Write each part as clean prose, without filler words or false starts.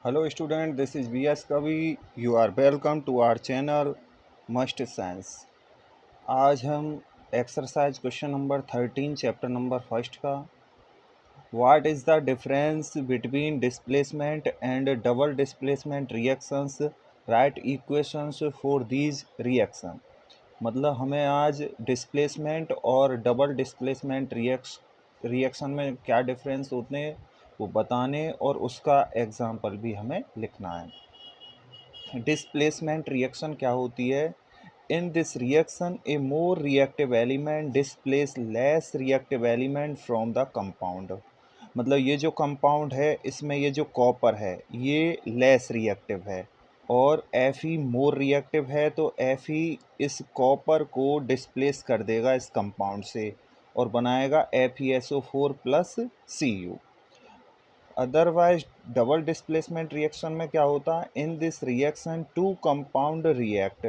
Hello student, this is VS Kavi. You are welcome to our channel Must Science. आज हम exercise question number 13 chapter number first का what is the difference between displacement and double displacement reactions, write equations for these reaction. मतलब हमें आज displacement और double displacement reaction में क्या difference होते हैं वो बताने और उसका एग्जाम्पल भी हमें लिखना है। डिस्प्लेसमेंट रिएक्शन क्या होती है? In this reaction A more reactive element displace less reactive element from the compound. मतलब ये जो कंपाउंड है इसमें ये जो कॉपर है ये लेस रिएक्टिव है और Fe मोर रिएक्टिव है, तो Fe इस कॉपर को डिस्प्लेस कर देगा इस कंपाउंड से और बनाएगा FeSO4 plus Cu। Otherwise double displacement reaction में क्या होता है? In this reaction two compound react,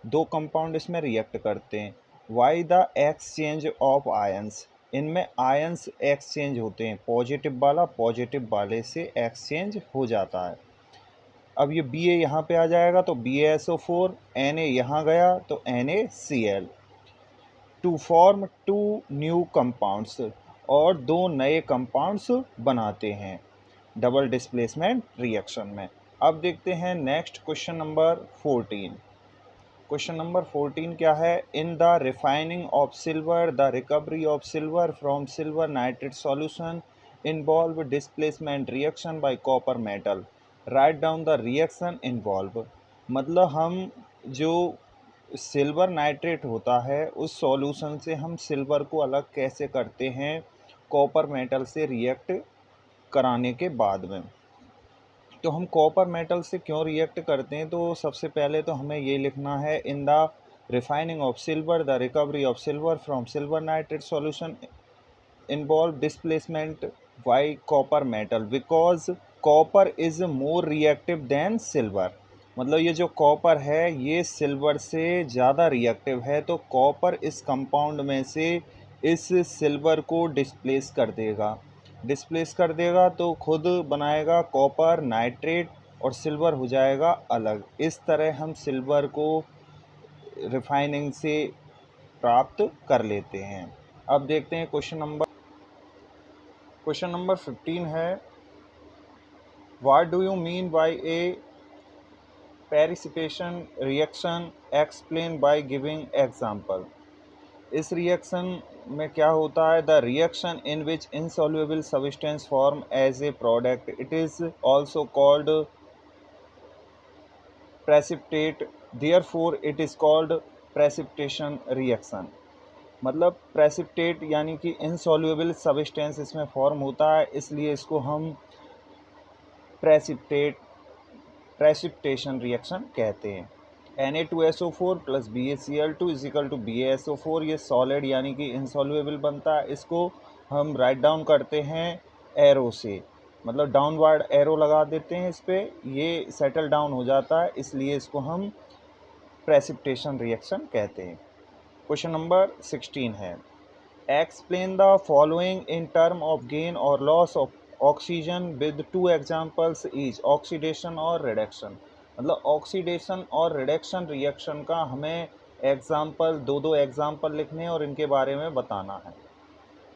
दो कंपाउंड इसमें रिएक्ट करते हैं। Via the exchange of ions, इनमें आयंस एक्सचेंज होते हैं, पॉजिटिव वाले से एक्सचेंज हो जाता है। अब ये Ba यहाँ पे आ जाएगा तो BaSO4, Na यहाँ गया तो NaCl to form two new compounds, और दो नए कंपाउंड्स बनाते हैं डबल डिस्प्लेसमेंट रिएक्शन में। अब देखते हैं next question number 14। Question number 14 क्या है? In the refining of silver the recovery of silver from silver nitrate solution involve displacement reaction by copper metal, write down the reaction involve. मतलब हम जो silver nitrate होता है उस solution से हम सिल्वर को अलग कैसे करते हैं कॉपर मेटल से रिएक्ट कराने के बाद में। तो हम कॉपर मेटल से क्यों रिएक्ट करते हैं? तो सबसे पहले तो हमें ये लिखना है in the refining of silver the recovery of silver from silver nitrate solution involve displacement bye copper metal because copper is more reactive than silver. मतलब ये जो कॉपर है ये सिल्वर से ज़्यादा रिएक्टिव है, तो कॉपर इस कंपाउंड में से इस सिल्वर को डिस्प्लेस कर देगा तो खुद बनाएगा कॉपर नाइट्रेट और सिल्वर हो जाएगा अलग। इस तरह हम सिल्वर को रिफाइनिंग से प्राप्त कर लेते हैं। अब देखते हैं क्वेश्चन नंबर 15 है what do you mean by a precipitation reaction, explain by giving example. इस रिएक्शन में क्या होता है? The reaction in which insoluble substance form as a product, it is also called precipitate, therefore it is called precipitation reaction. मतलब precipitate यानी कि insoluble substance इसमें form होता है, इसलिए इसको हम प्रेसिपिटेशन रिएक्शन कहते हैं। Na2SO4 plus BaCl2 is equal to BaSO4, ये सॉलिड यानी कि इनसॉल्युबल बनता है। इसको हम राइट डाउन करते हैं एरो से, मतलब डाउनवर्ड एरो लगा देते हैं इस पर, ये सेटल डाउन हो जाता है, इसलिए इसको हम प्रेसिपिटेशन रिएक्शन कहते हैं। क्वेश्चन नंबर 16 है explain the following in term of gain और loss of oxygen with two examples each, oxidation और रिडक्शन। मतलब ऑक्सीडेशन और रिडक्शन रिएक्शन का हमें एग्जाम्पल दो एग्जाम्पल लिखने और इनके बारे में बताना है।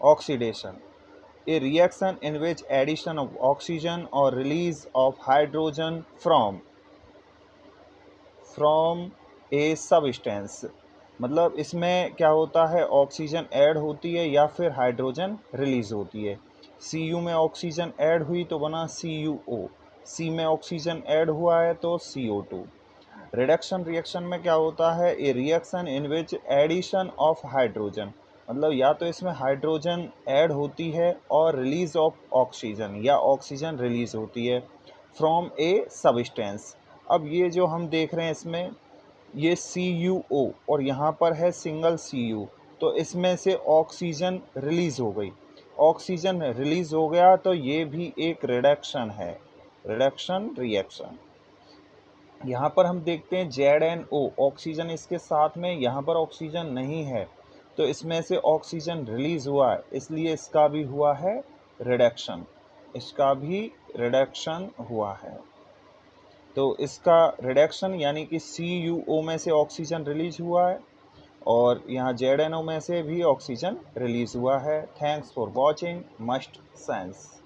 Oxidation a reaction in which addition of oxygen और release of hydrogen from a substance. मतलब इसमें क्या होता है? ऑक्सीजन ऐड होती है या फिर हाइड्रोजन रिलीज होती है। Cu में ऑक्सीजन ऐड हुई तो बना CuO, C में ऑक्सीजन ऐड हुआ है तो CO2। रिडक्शन रिएक्शन में क्या होता है? ए reaction in which addition of hydrogen, मतलब या तो इसमें हाइड्रोजन ऐड होती है और रिलीज ऑफ ऑक्सीजन, या ऑक्सीजन रिलीज होती है फ्रॉम ए सबस्टेंस। अब ये जो हम देख रहे हैं इसमें ये CuO और यहाँ पर है सिंगल Cu, तो इसमें से ऑक्सीजन रिलीज हो गई। ऑक्सीजन रिलीज हो गया तो ये भी एक रिडक्शन है, रिडक्शन रिएक्शन। यहाँ पर हम देखते हैं ZnO, ऑक्सीजन इसके साथ में, यहाँ पर ऑक्सीजन नहीं है तो इसमें से ऑक्सीजन रिलीज हुआ है, इसलिए इसका भी हुआ है रिडक्शन, इसका भी रिडक्शन हुआ है। तो इसका रिडक्शन यानी कि CuO में से ऑक्सीजन रिलीज हुआ है और यहाँ ZNO में से भी ऑक्सीजन रिलीज हुआ है। Thanks for watching must science.